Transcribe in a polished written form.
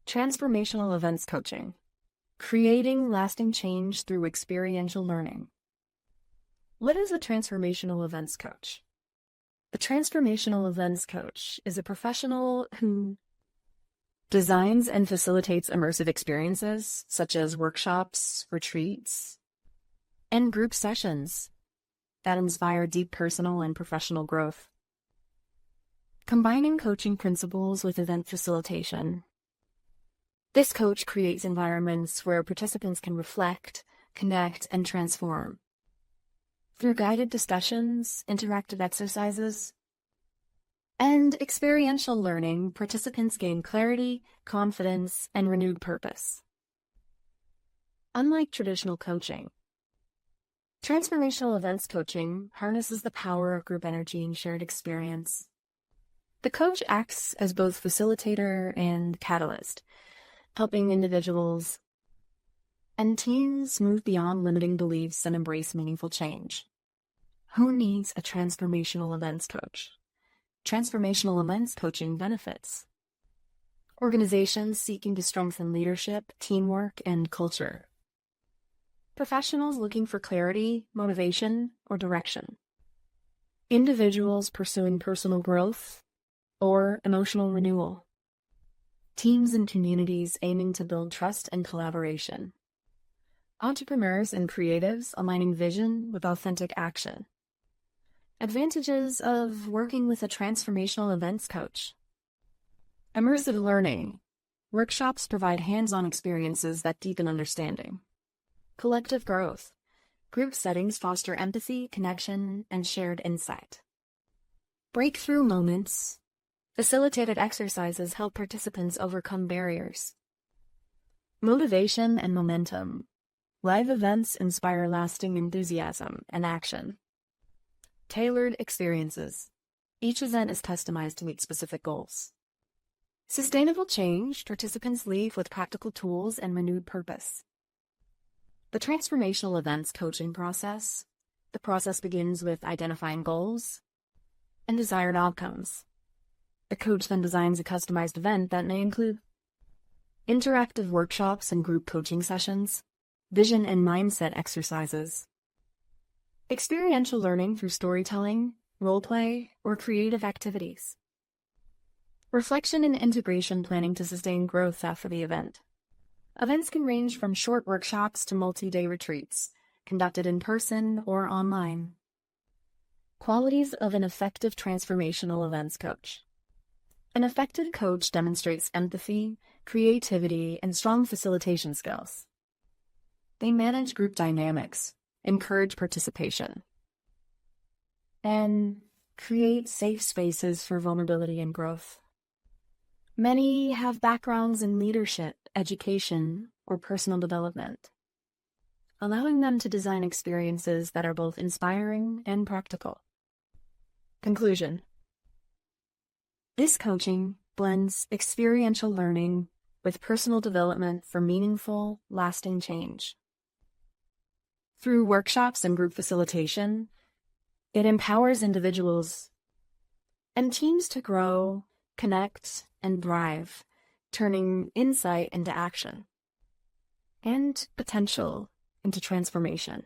Transformational events coaching, creating lasting change through experiential learning. What is a transformational events coach? A transformational events coach is a professional who designs and facilitates immersive experiences such as workshops, retreats, and group sessions that inspire deep personal and professional growth. Combining coaching principles with event facilitation, this coach creates environments where participants can reflect, connect, and transform. Through guided discussions, interactive exercises, and experiential learning, participants gain clarity, confidence, and renewed purpose. Unlike traditional coaching, transformational events coaching harnesses the power of group energy and shared experience. The coach acts as both facilitator and catalyst, helping individuals and teams move beyond limiting beliefs and embrace meaningful change. Who needs a transformational events coach? Transformational events coaching benefits organizations seeking to strengthen leadership, teamwork, and culture. Professionals looking for clarity, motivation, or direction. Individuals pursuing personal growth or emotional renewal. Teams and communities aiming to build trust and collaboration. Entrepreneurs and creatives aligning vision with authentic action. Advantages of working with a transformational events coach. Immersive learning. Workshops provide hands-on experiences that deepen understanding. Collective growth. Group settings foster empathy, connection, and shared insight. Breakthrough moments. Facilitated exercises help participants overcome barriers. Motivation and momentum. Live events inspire lasting enthusiasm and action. Tailored experiences. Each event is customized to meet specific goals. Sustainable change. Participants leave with practical tools and renewed purpose. The transformational events coaching process. The process begins with identifying goals and desired outcomes. The coach then designs a customized event that may include interactive workshops and group coaching sessions, vision and mindset exercises, experiential learning through storytelling, role-play, or creative activities, reflection and integration planning to sustain growth after the event. Events can range from short workshops to multi-day retreats, conducted in person or online. Qualities of an effective transformational events coach. An effective coach demonstrates empathy, creativity, and strong facilitation skills. They manage group dynamics, encourage participation, and create safe spaces for vulnerability and growth. Many have backgrounds in leadership, education, or personal development, allowing them to design experiences that are both inspiring and practical. Conclusion. This coaching blends experiential learning with personal development for meaningful, lasting change. Through workshops and group facilitation, it empowers individuals and teams to grow, connect, and thrive, turning insight into action and potential into transformation.